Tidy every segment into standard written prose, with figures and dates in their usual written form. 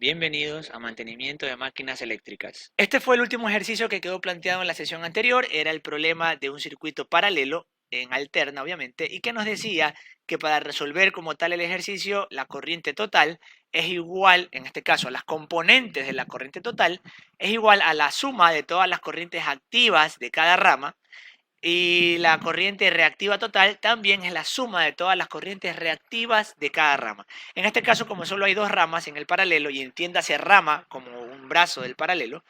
Bienvenidos a Mantenimiento de Máquinas Eléctricas. Este fue el último ejercicio que quedó planteado en la sesión anterior. Era el problema de un circuito paralelo, en alterna obviamente, y que nos decía que para resolver como tal el ejercicio, la corriente total es igual, en este caso, a las componentes de la corriente total, es igual a la suma de todas las corrientes activas de cada rama. Y la corriente reactiva total también es la suma de todas las corrientes reactivas de cada rama. En este caso, como solo hay dos ramas en el paralelo, y entiéndase rama como un brazo del paralelo,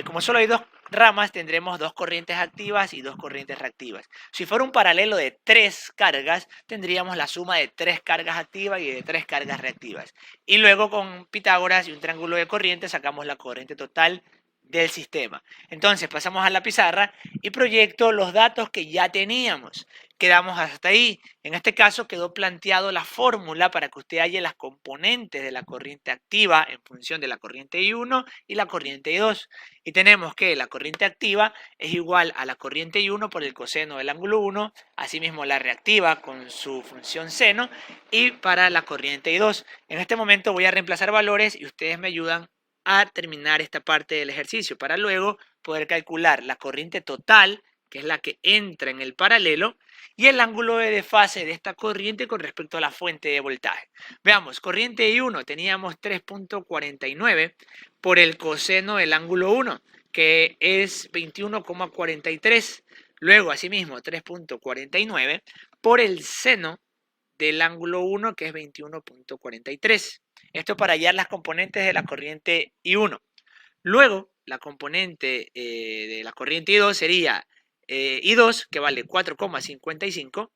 como solo hay dos ramas, tendremos dos corrientes activas y dos corrientes reactivas. Si fuera un paralelo de tres cargas, tendríamos la suma de tres cargas activas y de tres cargas reactivas. Y luego con Pitágoras y un triángulo de corriente sacamos la corriente total del sistema. Entonces pasamos a la pizarra y proyecto los datos que ya teníamos. Quedamos hasta ahí. En este caso quedó planteado la fórmula para que usted halle las componentes de la corriente activa en función de la corriente I1 y la corriente I2. Y tenemos que la corriente activa es igual a la corriente I1 por el coseno del ángulo 1, asimismo la reactiva con su función seno, y para la corriente I2. En este momento voy a reemplazar valores y ustedes me ayudan a terminar esta parte del ejercicio para luego poder calcular la corriente total, que es la que entra en el paralelo, y el ángulo de desfase de esta corriente con respecto a la fuente de voltaje. Veamos, corriente I1 teníamos 3.49 por el coseno del ángulo 1, que es 21,43. Luego, asimismo, 3.49 por el seno del ángulo 1, que es 21,43. Esto para hallar las componentes de la corriente I1. Luego, la componente de la corriente I2 sería I2, que vale 4,55,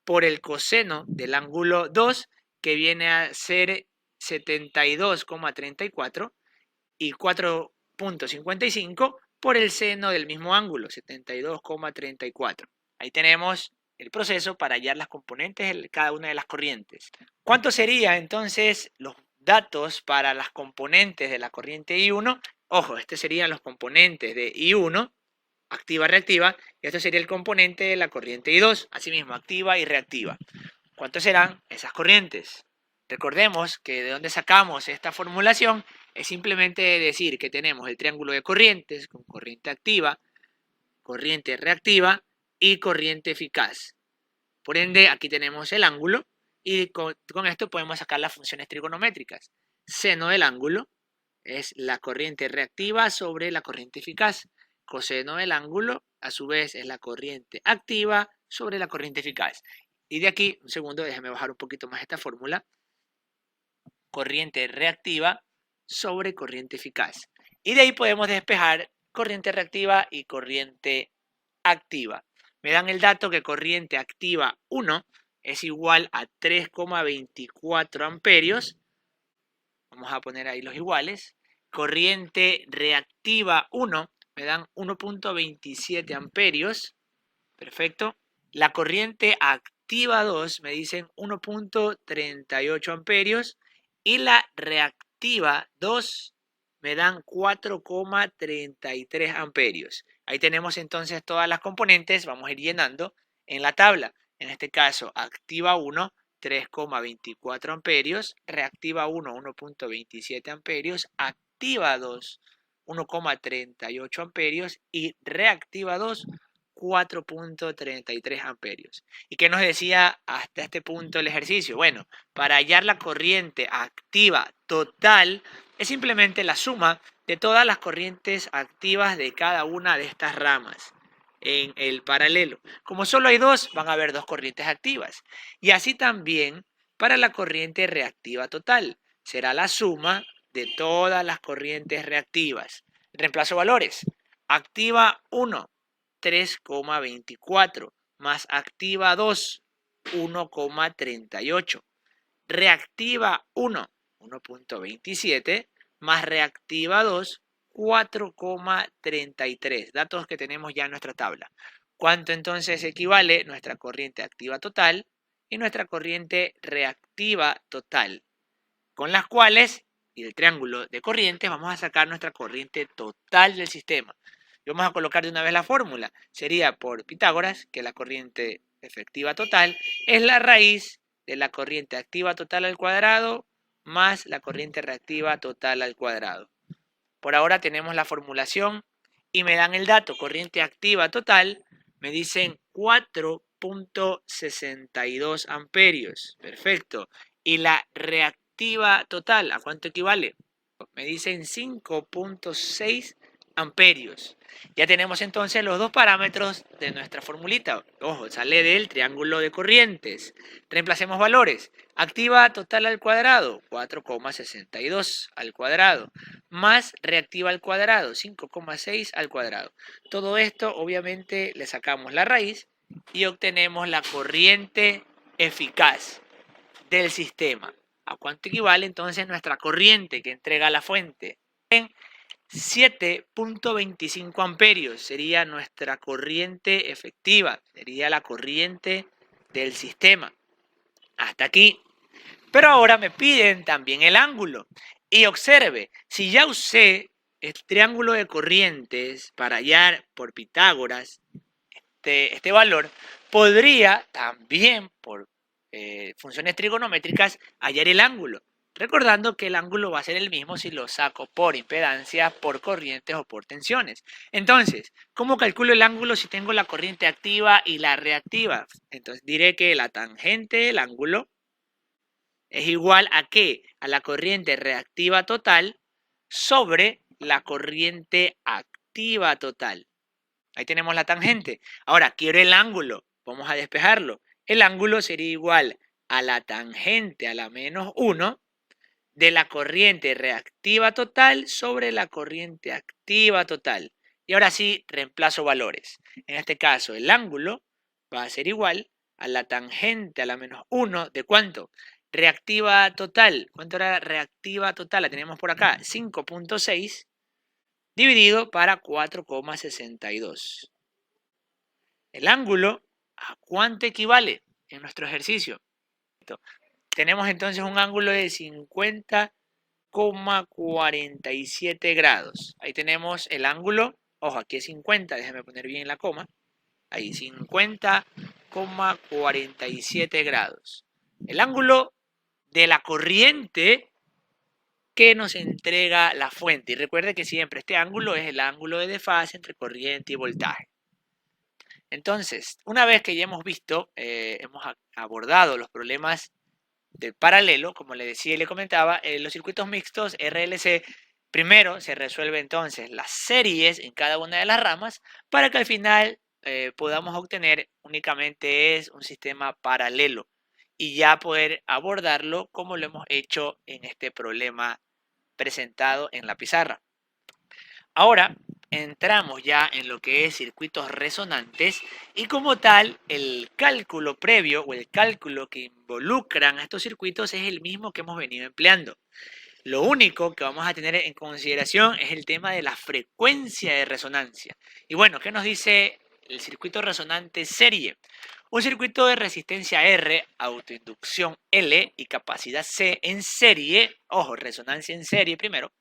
por el coseno del ángulo 2, que viene a ser 72,34, y 4,55 por el seno del mismo ángulo, 72,34. Ahí tenemos el proceso para hallar las componentes de cada una de las corrientes. ¿Cuánto sería entonces los datos para las componentes de la corriente I1? Ojo, estos serían los componentes de I1, activa, reactiva, y esto sería el componente de la corriente I2, asimismo activa y reactiva. ¿Cuántos serán esas corrientes? Recordemos que de dónde sacamos esta formulación es simplemente decir que tenemos el triángulo de corrientes con corriente activa, corriente reactiva y corriente eficaz. Por ende, aquí tenemos el ángulo y con esto podemos sacar las funciones trigonométricas. Seno del ángulo es la corriente reactiva sobre la corriente eficaz. Coseno del ángulo, a su vez, es la corriente activa sobre la corriente eficaz. Y de aquí, un segundo, déjame bajar un poquito más esta fórmula. Corriente reactiva sobre corriente eficaz. Y de ahí podemos despejar corriente reactiva y corriente activa. Me dan el dato que corriente activa 1 es igual a 3,24 amperios. Vamos a poner ahí los iguales. Corriente reactiva 1 me dan 1,27 amperios. Perfecto. La corriente activa 2 me dicen 1,38 amperios. Y la reactiva 2 me dan 4,33 amperios. Ahí tenemos entonces todas las componentes. Vamos a ir llenando en la tabla. En este caso, activa 1, 3,24 amperios. Reactiva 1, 1,27 amperios. Activa 2, 1,38 amperios. Y reactiva 2, 4,33 amperios. ¿Y qué nos decía hasta este punto el ejercicio? Bueno, para hallar la corriente activa total es simplemente la suma de todas las corrientes activas de cada una de estas ramas en el paralelo. Como solo hay dos, van a haber dos corrientes activas. Y así también para la corriente reactiva total. Será la suma de todas las corrientes reactivas. Reemplazo valores. Activa 1. 3,24 más activa 2, 1,38. Reactiva 1, 1,27 más reactiva 2, 4,33. Datos que tenemos ya en nuestra tabla. ¿Cuánto entonces equivale nuestra corriente activa total y nuestra corriente reactiva total? Con las cuales, y del triángulo de corrientes, vamos a sacar nuestra corriente total del sistema. Y vamos a colocar de una vez la fórmula. Sería por Pitágoras que la corriente efectiva total es la raíz de la corriente activa total al cuadrado más la corriente reactiva total al cuadrado. Por ahora tenemos la formulación y me dan el dato, corriente activa total, me dicen 4.62 amperios. Perfecto. Y la reactiva total, ¿a cuánto equivale? Me dicen 5.6 amperios. Ya tenemos entonces los dos parámetros de nuestra formulita. Ojo, sale del triángulo de corrientes. Reemplacemos valores. Activa total al cuadrado, 4,62 al cuadrado, más reactiva al cuadrado, 5,6 al cuadrado. Todo esto obviamente le sacamos la raíz y obtenemos la corriente eficaz del sistema. ¿A cuánto equivale entonces nuestra corriente que entrega la fuente? En 7.25 amperios sería nuestra corriente efectiva, sería la corriente del sistema. Hasta aquí. Pero ahora me piden también el ángulo. Y observe, si ya usé el triángulo de corrientes para hallar por Pitágoras este valor, podría también por funciones trigonométricas hallar el ángulo. Recordando que el ángulo va a ser el mismo si lo saco por impedancia, por corrientes o por tensiones. Entonces, ¿cómo calculo el ángulo si tengo la corriente activa y la reactiva? Entonces diré que la tangente del ángulo es igual a ¿qué? A la corriente reactiva total sobre la corriente activa total. Ahí tenemos la tangente. Ahora, quiero el ángulo. Vamos a despejarlo. El ángulo sería igual a la tangente a la menos 1 de la corriente reactiva total sobre la corriente activa total. Y ahora sí, reemplazo valores. En este caso, el ángulo va a ser igual a la tangente a la menos 1 de ¿cuánto? Reactiva total. ¿Cuánto era reactiva total? La tenemos por acá, 5.6 dividido para 4,62. El ángulo, ¿a cuánto equivale en nuestro ejercicio? Tenemos entonces un ángulo de 50,47 grados. Ahí tenemos el ángulo, ojo, aquí es 50, déjame poner bien la coma. Ahí, 50,47 grados. El ángulo de la corriente que nos entrega la fuente. Y recuerde que siempre este ángulo es el ángulo de desfase entre corriente y voltaje. Entonces, una vez que ya hemos visto, hemos abordado los problemas del paralelo, como le decía y le comentaba, los circuitos mixtos RLC, primero se resuelve entonces las series en cada una de las ramas para que al final podamos obtener únicamente es un sistema paralelo y ya poder abordarlo como lo hemos hecho en este problema presentado en la pizarra. Ahora entramos ya en lo que es circuitos resonantes y como tal el cálculo previo o el cálculo que involucran a estos circuitos es el mismo que hemos venido empleando. Lo único que vamos a tener en consideración es el tema de la frecuencia de resonancia. Y bueno, ¿qué nos dice el circuito resonante serie? Un circuito de resistencia R, autoinducción L y capacidad C en serie, ojo, resonancia en serie primero,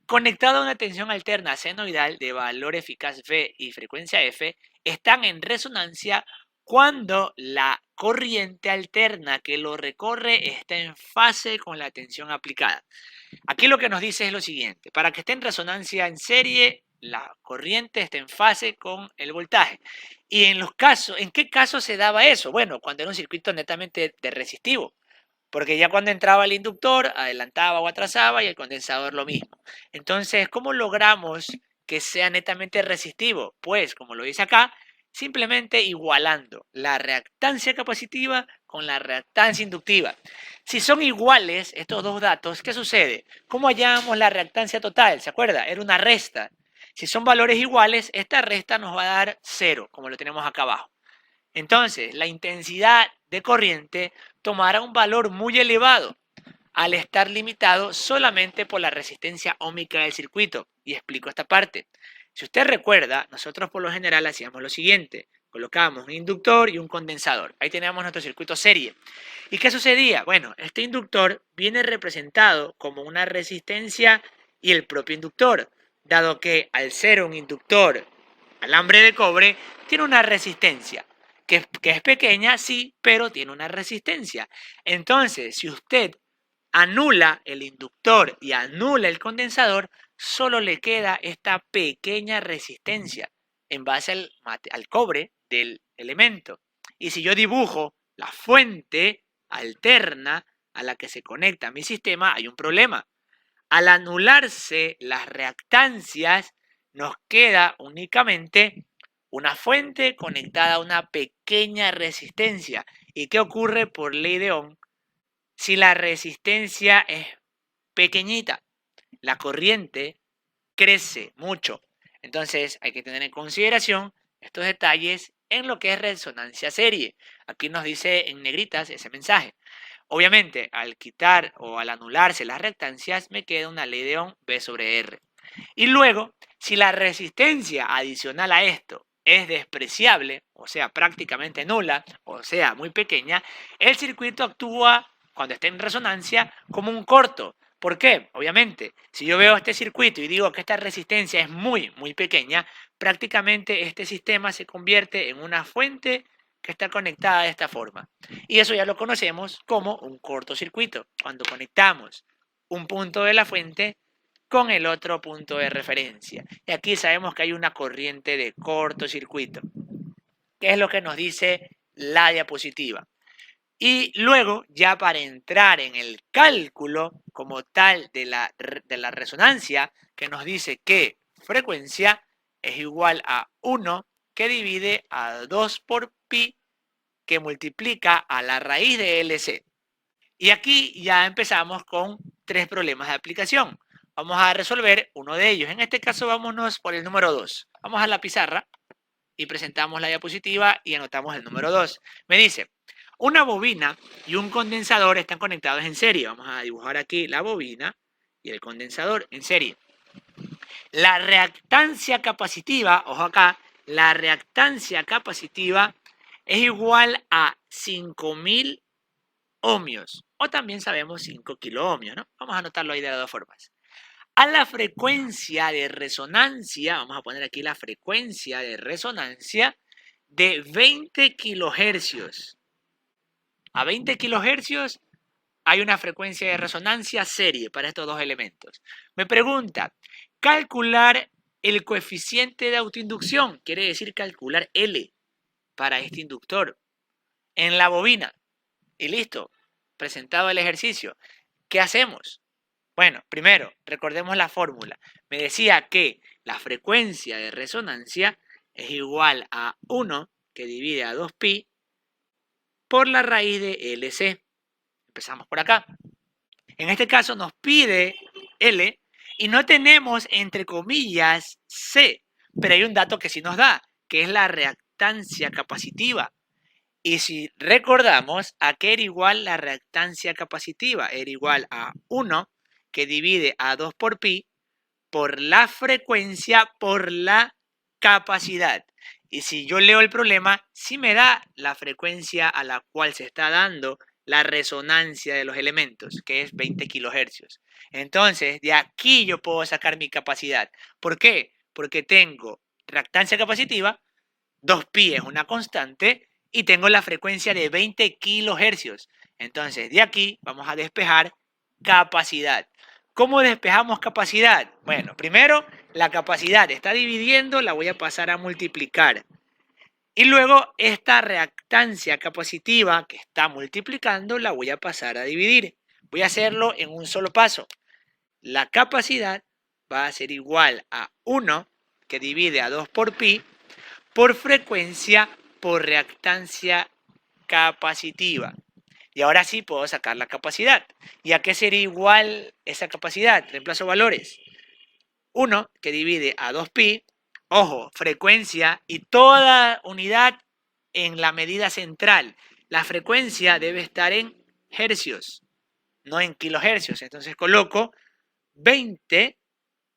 conectado a una tensión alterna senoidal de valor eficaz V y frecuencia F, están en resonancia cuando la corriente alterna que lo recorre está en fase con la tensión aplicada. Aquí lo que nos dice es lo siguiente: para que esté en resonancia en serie, la corriente está en fase con el voltaje. Y en los casos, ¿en qué caso se daba eso? Bueno, cuando era un circuito netamente de resistivo. Porque ya cuando entraba el inductor, adelantaba o atrasaba y el condensador lo mismo. Entonces, ¿cómo logramos que sea netamente resistivo? Pues, como lo dice acá, simplemente igualando la reactancia capacitiva con la reactancia inductiva. Si son iguales estos dos datos, ¿qué sucede? ¿Cómo hallamos la reactancia total? ¿Se acuerda? Era una resta. Si son valores iguales, esta resta nos va a dar 0, como lo tenemos acá abajo. Entonces, la intensidad de corriente tomará un valor muy elevado al estar limitado solamente por la resistencia óhmica del circuito. Y explico esta parte. Si usted recuerda, nosotros por lo general hacíamos lo siguiente. Colocábamos un inductor y un condensador. Ahí teníamos nuestro circuito serie. ¿Y qué sucedía? Bueno, este inductor viene representado como una resistencia y el propio inductor, dado que al ser un inductor alambre de cobre, tiene una resistencia. Que es pequeña, sí, pero tiene una resistencia. Entonces, si usted anula el inductor y anula el condensador, solo le queda esta pequeña resistencia en base al cobre del elemento. Y si yo dibujo la fuente alterna a la que se conecta mi sistema, hay un problema. Al anularse las reactancias, nos queda únicamente una fuente conectada a una pequeña resistencia. ¿Y qué ocurre por ley de Ohm? Si la resistencia es pequeñita, la corriente crece mucho. Entonces hay que tener en consideración estos detalles en lo que es resonancia serie. Aquí nos dice en negritas ese mensaje. Obviamente, al quitar o al anularse las reactancias, me queda una ley de Ohm V sobre R. Y luego, si la resistencia adicional a esto es despreciable, o sea, prácticamente nula, o sea, muy pequeña, el circuito actúa, cuando esté en resonancia, como un corto. ¿Por qué? Obviamente, si yo veo este circuito y digo que esta resistencia es muy, muy pequeña, prácticamente este sistema se convierte en una fuente que está conectada de esta forma. Y eso ya lo conocemos como un cortocircuito, cuando conectamos un punto de la fuente con el otro punto de referencia. Y aquí sabemos que hay una corriente de cortocircuito, que es lo que nos dice la diapositiva. Y luego, ya para entrar en el cálculo como tal de la resonancia, que nos dice que frecuencia es igual a 1 que divide a 2 por pi que multiplica a la raíz de LC. Y aquí ya empezamos con 3 problemas de aplicación. Vamos a resolver uno de ellos. En este caso vámonos por el número 2. Vamos a la pizarra y presentamos la diapositiva y anotamos el número 2. Me dice, una bobina y un condensador están conectados en serie. Vamos a dibujar aquí la bobina y el condensador en serie. La reactancia capacitiva, ojo acá, la reactancia capacitiva es igual a 5000 ohmios, o también sabemos 5 kiloohmios, ¿no? Vamos a anotarlo ahí de las dos formas. A la frecuencia de resonancia, vamos a poner aquí la frecuencia de resonancia de 20 kilohercios. A 20 kilohercios hay una frecuencia de resonancia serie para estos dos elementos. Me pregunta, calcular el coeficiente de autoinducción, quiere decir calcular L para este inductor en la bobina. Y listo, presentado el ejercicio. ¿Qué hacemos? Bueno, primero, recordemos la fórmula. Me decía que la frecuencia de resonancia es igual a 1 que divide a 2pi por la raíz de LC. Empezamos por acá. En este caso nos pide L y no tenemos entre comillas C, pero hay un dato que sí nos da, que es la reactancia capacitiva. Y si recordamos, ¿a qué era igual la reactancia capacitiva? Era igual a 1 que divide a 2 por pi por la frecuencia por la capacidad. Y si yo leo el problema, sí me da la frecuencia a la cual se está dando la resonancia de los elementos, que es 20 kilohercios. Entonces, de aquí yo puedo sacar mi capacidad. ¿Por qué? Porque tengo reactancia capacitiva, 2pi es una constante, y tengo la frecuencia de 20 kilohercios. Entonces, de aquí vamos a despejar capacidad. ¿Cómo despejamos capacidad? Bueno, primero, la capacidad está dividiendo, la voy a pasar a multiplicar. Y luego, esta reactancia capacitiva que está multiplicando, la voy a pasar a dividir. Voy a hacerlo en un solo paso. La capacidad va a ser igual a 1, que divide a 2 por pi, por frecuencia por reactancia capacitiva. Y ahora sí puedo sacar la capacidad. ¿Y a qué sería igual esa capacidad? Reemplazo valores. 1 que divide a 2pi, ojo, frecuencia y toda unidad en la medida central. La frecuencia debe estar en hercios, no en kilohercios. Entonces coloco 20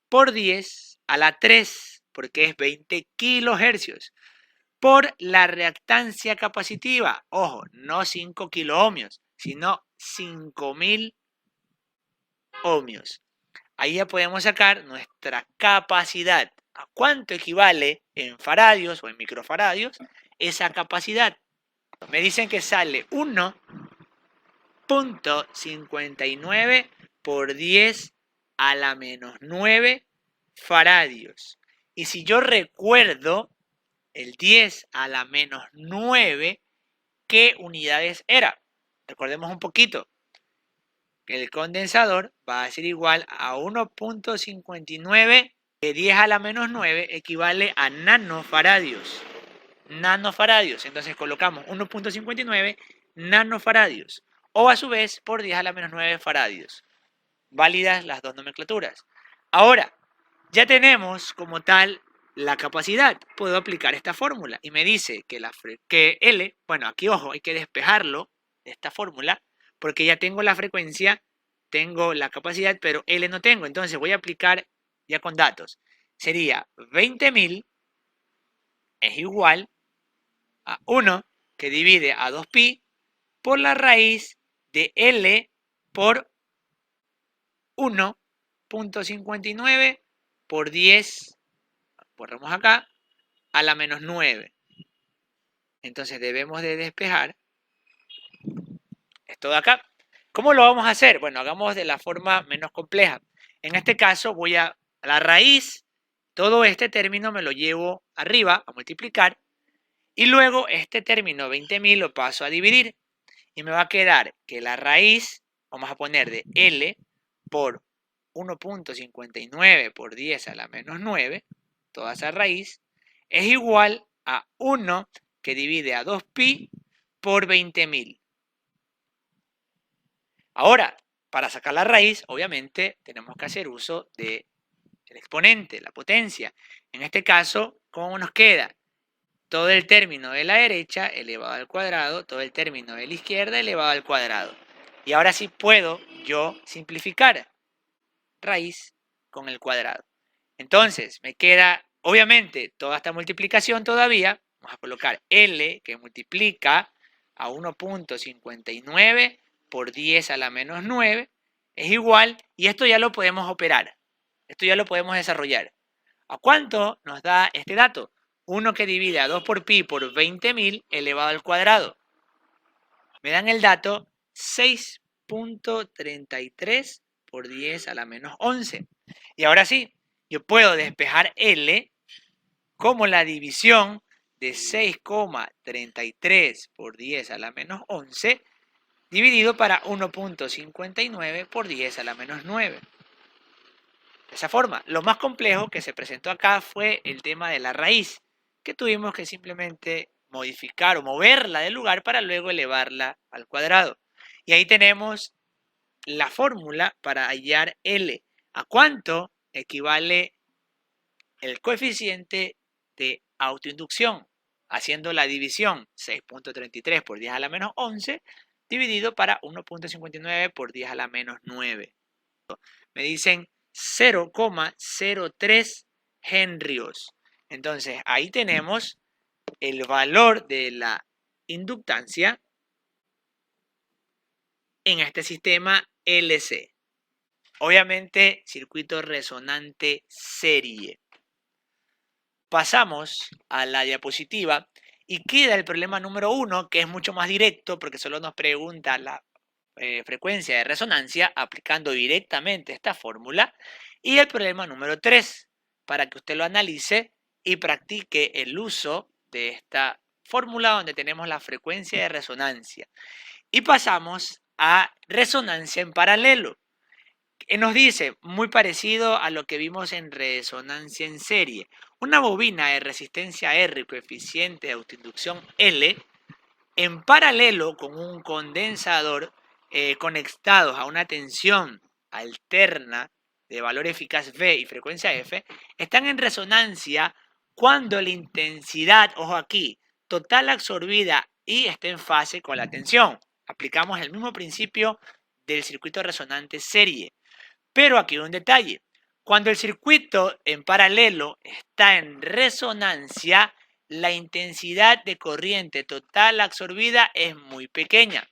por 10 a la 3, porque es 20 kilohercios, por la reactancia capacitiva. Ojo, no 5 kiloohmios, sino 5000 ohmios. Ahí ya podemos sacar nuestra capacidad. ¿A cuánto equivale en faradios o en microfaradios esa capacidad? Me dicen que sale 1 1.59 por 10 a la menos 9 faradios. Y si yo recuerdo el 10 a la menos 9, ¿qué unidades era? Recordemos un poquito. El condensador va a ser igual a 1.59, que 10 a la menos 9 equivale a nanofaradios. Nanofaradios. Entonces colocamos 1.59 nanofaradios. O a su vez por 10 a la menos 9 faradios. Válidas las dos nomenclaturas. Ahora, ya tenemos como tal la capacidad. Puedo aplicar esta fórmula y me dice que L, bueno, aquí ojo, hay que despejarlo de esta fórmula porque ya tengo la frecuencia, tengo la capacidad, pero L no tengo. Entonces voy a aplicar ya con datos. Sería 20.000 es igual a 1 que divide a 2pi por la raíz de L por 1.59 por 10, borramos acá, a la menos 9. Entonces debemos de despejar esto de acá. ¿Cómo lo vamos a hacer? Bueno, hagamos de la forma menos compleja. En este caso voy a la raíz, todo este término me lo llevo arriba a multiplicar y luego este término 20.000 lo paso a dividir y me va a quedar que la raíz, vamos a poner de L por 1.59 por 10 a la menos 9, toda esa raíz, es igual a 1 que divide a 2pi por 20.000. Ahora, para sacar la raíz, obviamente, tenemos que hacer uso del exponente, la potencia. En este caso, ¿cómo nos queda? Todo el término de la derecha elevado al cuadrado, todo el término de la izquierda elevado al cuadrado. Y ahora sí puedo yo simplificar raíz con el cuadrado. Entonces, me queda, obviamente, toda esta multiplicación todavía. Vamos a colocar L, que multiplica a 1.59 por 10 a la menos 9, es igual, y esto ya lo podemos operar. Esto ya lo podemos desarrollar. ¿A cuánto nos da este dato? 1 que divide a 2 por pi por 20.000 elevado al cuadrado. Me dan el dato 6.33 por 10 a la menos 11. Y ahora sí, yo puedo despejar L como la división de 6,33 por 10 a la menos 11 dividido para 1.59 por 10 a la menos 9. De esa forma, lo más complejo que se presentó acá fue el tema de la raíz, que tuvimos que simplemente modificar o moverla del lugar para luego elevarla al cuadrado. Y ahí tenemos la fórmula para hallar L. ¿A cuánto equivale el coeficiente de autoinducción? Haciendo la división 6.33 por 10 a la menos 11 dividido para 1.59 por 10 a la menos 9. Me dicen 0,03 henrios. Entonces ahí tenemos el valor de la inductancia en este sistema LC. Obviamente, circuito resonante serie. Pasamos a la diapositiva y queda el problema número 1, que es mucho más directo porque solo nos pregunta la frecuencia de resonancia aplicando directamente esta fórmula. Y el problema número 3, para que usted lo analice y practique el uso de esta fórmula donde tenemos la frecuencia de resonancia. Y pasamos a resonancia en paralelo. Nos dice, muy parecido a lo que vimos en resonancia en serie. Una bobina de resistencia R y coeficiente de autoinducción L en paralelo con un condensador conectados a una tensión alterna de valor eficaz V y frecuencia F, están en resonancia cuando la intensidad, ojo aquí, total absorbida y está en fase con la tensión. Aplicamos el mismo principio del circuito resonante serie. Pero aquí hay un detalle. Cuando el circuito en paralelo está en resonancia, la intensidad de corriente total absorbida es muy pequeña.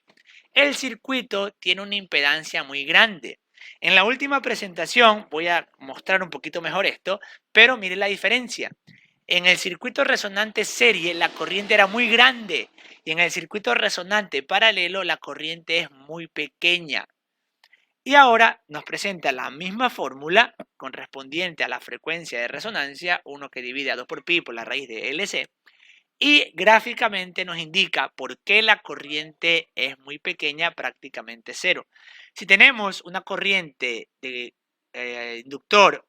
El circuito tiene una impedancia muy grande. En la última presentación voy a mostrar un poquito mejor esto, pero mire la diferencia. En el circuito resonante serie la corriente era muy grande y en el circuito resonante paralelo la corriente es muy pequeña. Y ahora nos presenta la misma fórmula correspondiente a la frecuencia de resonancia, 1 que divide a 2 por pi por la raíz de LC, y gráficamente nos indica por qué la corriente es muy pequeña, prácticamente cero. Si tenemos una corriente de inductor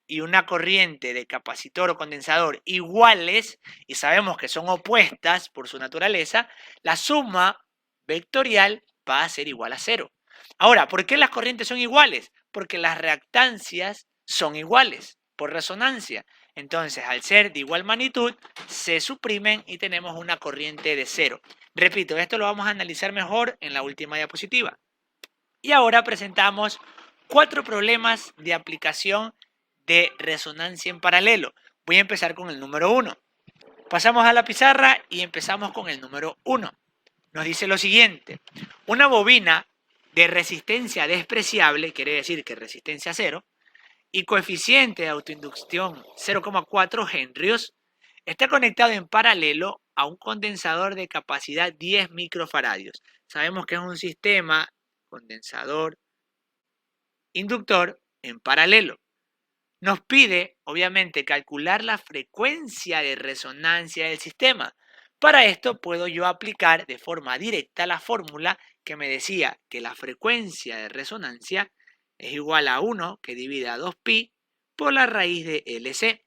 y una corriente de capacitor o condensador iguales, y sabemos que son opuestas por su naturaleza, la suma vectorial va a ser igual a cero. Ahora, ¿por qué las corrientes son iguales? Porque las reactancias son iguales por resonancia. Entonces, al ser de igual magnitud, se suprimen y tenemos una corriente de cero. Repito, esto lo vamos a analizar mejor en la última diapositiva. Y ahora presentamos 4 problemas de aplicación de resonancia en paralelo. Voy a empezar con el número 1. Pasamos a la pizarra y empezamos con el número 1. Nos dice lo siguiente: una bobina de resistencia despreciable, quiere decir que resistencia cero, y coeficiente de autoinducción 0,4 henrios, está conectado en paralelo a un condensador de capacidad 10 microfaradios. Sabemos que es un sistema condensador inductor en paralelo. Nos pide, obviamente, calcular la frecuencia de resonancia del sistema. Para esto puedo yo aplicar de forma directa la fórmula que me decía que la frecuencia de resonancia es igual a 1 que divide a 2pi por la raíz de LC.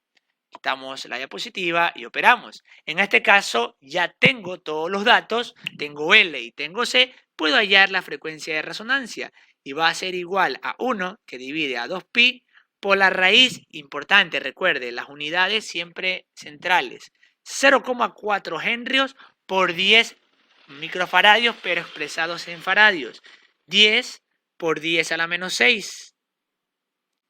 Quitamos la diapositiva y operamos. En este caso ya tengo todos los datos, tengo L y tengo C, puedo hallar la frecuencia de resonancia y va a ser igual a 1 que divide a 2pi por la raíz, importante, recuerde, las unidades siempre centrales, 0,4 henrios por 10 microfaradios, pero expresados en faradios, 10 por 10 a la menos 6.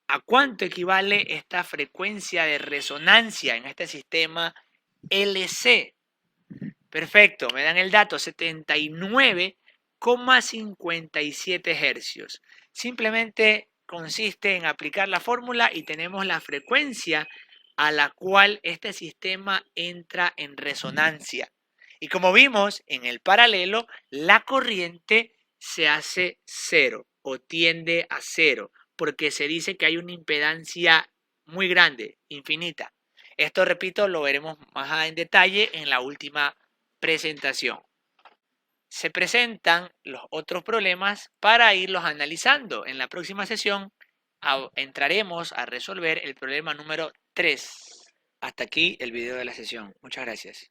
¿A cuánto equivale esta frecuencia de resonancia en este sistema LC? Perfecto, me dan el dato, 79,57 hercios. Simplemente consiste en aplicar la fórmula y tenemos la frecuencia a la cual este sistema entra en resonancia. Y como vimos en el paralelo, la corriente se hace cero o tiende a cero, porque se dice que hay una impedancia muy grande, infinita. Esto, repito, lo veremos más en detalle en la última presentación. Se presentan los otros problemas para irlos analizando. En la próxima sesión entraremos a resolver el problema número 3. Hasta aquí el video de la sesión. Muchas gracias.